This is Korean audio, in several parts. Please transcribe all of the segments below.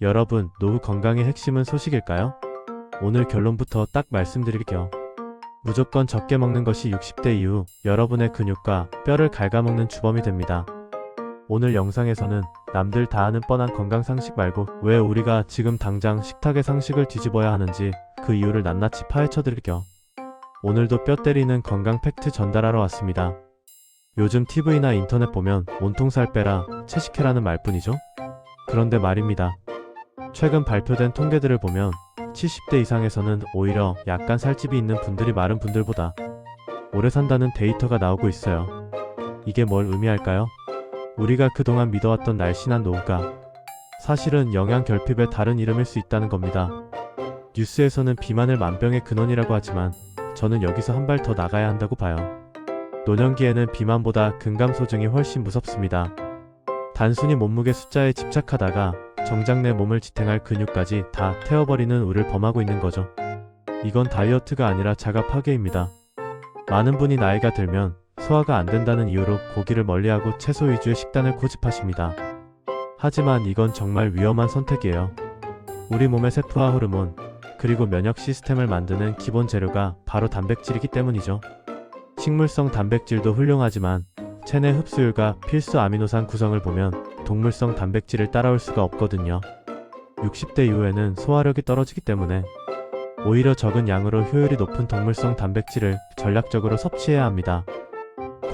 여러분, 노후 건강의 핵심은 소식일까요? 오늘 결론부터 딱 말씀드릴게요. 무조건 적게 먹는 것이 60대 이후 여러분의 근육과 뼈를 갉아먹는 주범이 됩니다. 오늘 영상에서는 남들 다 아는 뻔한 건강 상식 말고 왜 우리가 지금 당장 식탁의 상식을 뒤집어야 하는지 그 이유를 낱낱이 파헤쳐 드릴게요. 오늘도 뼈 때리는 건강 팩트 전달하러 왔습니다. 요즘 TV나 인터넷 보면 온통 살 빼라, 채식해라는 말뿐이죠? 그런데 말입니다. 최근 발표된 통계들을 보면 70대 이상에서는 오히려 약간 살집이 있는 분들이 마른 분들보다 오래 산다는 데이터가 나오고 있어요. 이게 뭘 의미할까요? 우리가 그동안 믿어왔던 날씬한 노후가 사실은 영양 결핍의 다른 이름일 수 있다는 겁니다. 뉴스에서는 비만을 만병의 근원이라고 하지만 저는 여기서 한 발 더 나가야 한다고 봐요. 노년기에는 비만보다 근감소증이 훨씬 무섭습니다. 단순히 몸무게 숫자에 집착하다가 정작 내 몸을 지탱할 근육까지 다 태워버리는 우를 범하고 있는 거죠. 이건 다이어트가 아니라 자가 파괴입니다. 많은 분이 나이가 들면 소화가 안 된다는 이유로 고기를 멀리하고 채소 위주의 식단을 고집하십니다. 하지만 이건 정말 위험한 선택이에요. 우리 몸의 세포화 호르몬, 그리고 면역 시스템을 만드는 기본 재료가 바로 단백질이기 때문이죠. 식물성 단백질도 훌륭하지만 체내 흡수율과 필수 아미노산 구성을 보면 동물성 단백질을 따라올 수가 없거든요. 60대 이후에는 소화력이 떨어지기 때문에 오히려 적은 양으로 효율이 높은 동물성 단백질을 전략적으로 섭취해야 합니다.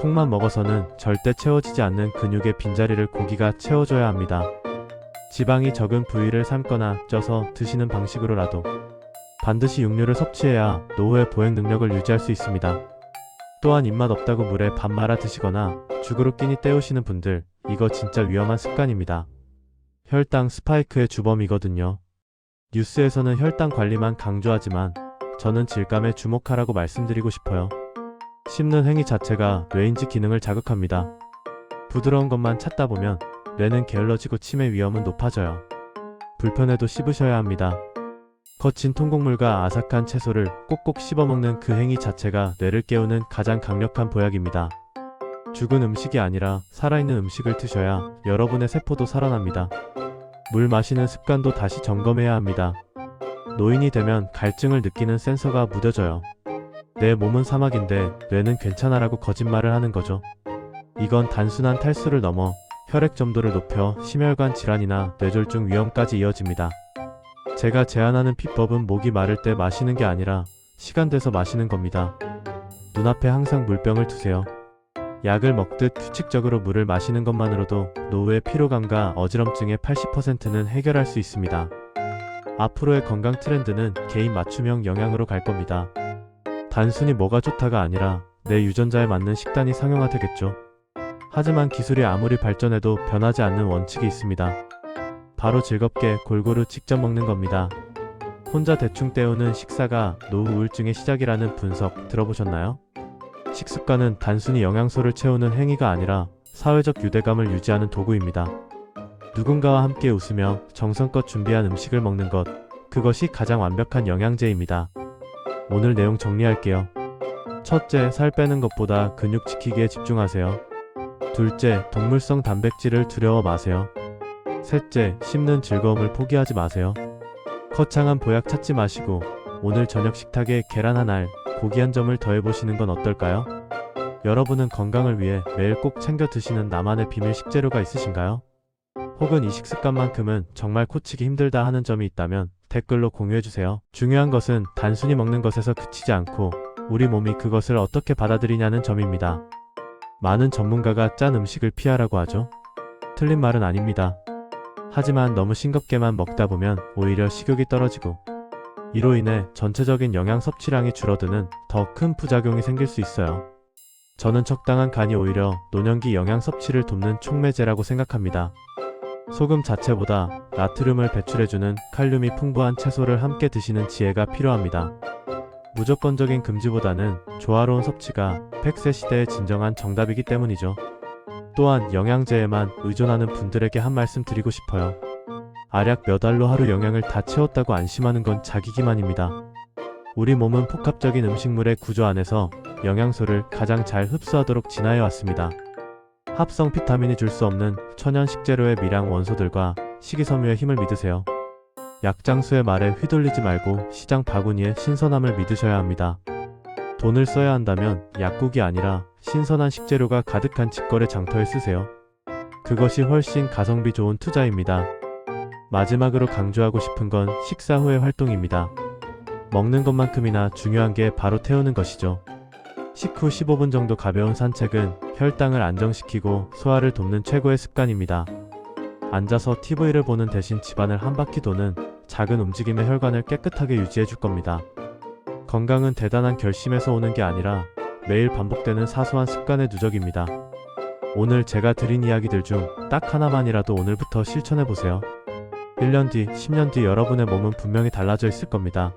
콩만 먹어서는 절대 채워지지 않는 근육의 빈자리를 고기가 채워줘야 합니다. 지방이 적은 부위를 삶거나 쪄서 드시는 방식으로라도 반드시 육류를 섭취해야 노후의 보행 능력을 유지할 수 있습니다. 또한 입맛 없다고 물에 밥 말아 드시거나 죽으로 끼니 때우시는 분들, 이거 진짜 위험한 습관입니다. 혈당 스파이크의 주범이거든요. 뉴스에서는 혈당 관리만 강조하지만 저는 질감에 주목하라고 말씀드리고 싶어요. 씹는 행위 자체가 뇌인지 기능을 자극합니다. 부드러운 것만 찾다 보면 뇌는 게을러지고 치매 위험은 높아져요. 불편해도 씹으셔야 합니다. 거친 통곡물과 아삭한 채소를 꼭꼭 씹어먹는 그 행위 자체가 뇌를 깨우는 가장 강력한 보약입니다. 죽은 음식이 아니라 살아있는 음식을 드셔야 여러분의 세포도 살아납니다. 물 마시는 습관도 다시 점검해야 합니다. 노인이 되면 갈증을 느끼는 센서가 무뎌져요. 내 몸은 사막인데 뇌는 괜찮아라고 거짓말을 하는 거죠. 이건 단순한 탈수를 넘어 혈액 점도를 높여 심혈관 질환이나 뇌졸중 위험까지 이어집니다. 제가 제안하는 비법은 목이 마를 때 마시는 게 아니라 시간 돼서 마시는 겁니다. 눈앞에 항상 물병을 두세요. 약을 먹듯 규칙적으로 물을 마시는 것만으로도 노후의 피로감과 어지럼증의 80%는 해결할 수 있습니다. 앞으로의 건강 트렌드는 개인 맞춤형 영양으로 갈 겁니다. 단순히 뭐가 좋다가 아니라 내 유전자에 맞는 식단이 상용화되겠죠. 하지만 기술이 아무리 발전해도 변하지 않는 원칙이 있습니다. 바로 즐겁게 골고루 직접 먹는 겁니다. 혼자 대충 때우는 식사가 노후 우울증의 시작이라는 분석 들어보셨나요? 식습관은 단순히 영양소를 채우는 행위가 아니라 사회적 유대감을 유지하는 도구입니다. 누군가와 함께 웃으며 정성껏 준비한 음식을 먹는 것, 그것이 가장 완벽한 영양제입니다. 오늘 내용 정리할게요. 첫째, 살 빼는 것보다 근육 지키기에 집중하세요. 둘째, 동물성 단백질을 두려워 마세요. 셋째, 씹는 즐거움을 포기하지 마세요. 거창한 보약 찾지 마시고 오늘 저녁 식탁에 계란 한 알, 고기 한 점을 더해보시는 건 어떨까요? 여러분은 건강을 위해 매일 꼭 챙겨 드시는 나만의 비밀 식재료가 있으신가요? 혹은 이 식습관만큼은 정말 고치기 힘들다 하는 점이 있다면 댓글로 공유해주세요. 중요한 것은 단순히 먹는 것에서 그치지 않고 우리 몸이 그것을 어떻게 받아들이냐는 점입니다. 많은 전문가가 짠 음식을 피하라고 하죠. 틀린 말은 아닙니다. 하지만 너무 싱겁게만 먹다 보면 오히려 식욕이 떨어지고 이로 인해 전체적인 영양 섭취량이 줄어드는 더 큰 부작용이 생길 수 있어요. 저는 적당한 간이 오히려 노년기 영양 섭취를 돕는 촉매제라고 생각합니다. 소금 자체보다 나트륨을 배출해주는 칼륨이 풍부한 채소를 함께 드시는 지혜가 필요합니다. 무조건적인 금지보다는 조화로운 섭취가 100세 시대의 진정한 정답이기 때문이죠. 또한 영양제에만 의존하는 분들에게 한 말씀 드리고 싶어요. 알약 몇 알로 하루 영양을 다 채웠다고 안심하는 건 자기기만입니다. 우리 몸은 복합적인 음식물의 구조 안에서 영양소를 가장 잘 흡수하도록 진화해 왔습니다. 합성 비타민이 줄 수 없는 천연 식재료의 미량 원소들과 식이섬유의 힘을 믿으세요. 약장수의 말에 휘둘리지 말고 시장 바구니의 신선함을 믿으셔야 합니다. 돈을 써야 한다면 약국이 아니라 신선한 식재료가 가득한 직거래 장터에 쓰세요. 그것이 훨씬 가성비 좋은 투자입니다. 마지막으로 강조하고 싶은 건 식사 후의 활동입니다. 먹는 것만큼이나 중요한 게 바로 태우는 것이죠. 식후 15분 정도 가벼운 산책은 혈당을 안정시키고 소화를 돕는 최고의 습관입니다. 앉아서 TV를 보는 대신 집안을 한 바퀴 도는 작은 움직임의 혈관을 깨끗하게 유지해 줄 겁니다. 건강은 대단한 결심에서 오는 게 아니라 매일 반복되는 사소한 습관의 누적입니다. 오늘 제가 드린 이야기들 중 딱 하나만이라도 오늘부터 실천해 보세요. 1년 뒤, 10년 뒤 여러분의 몸은 분명히 달라져 있을 겁니다.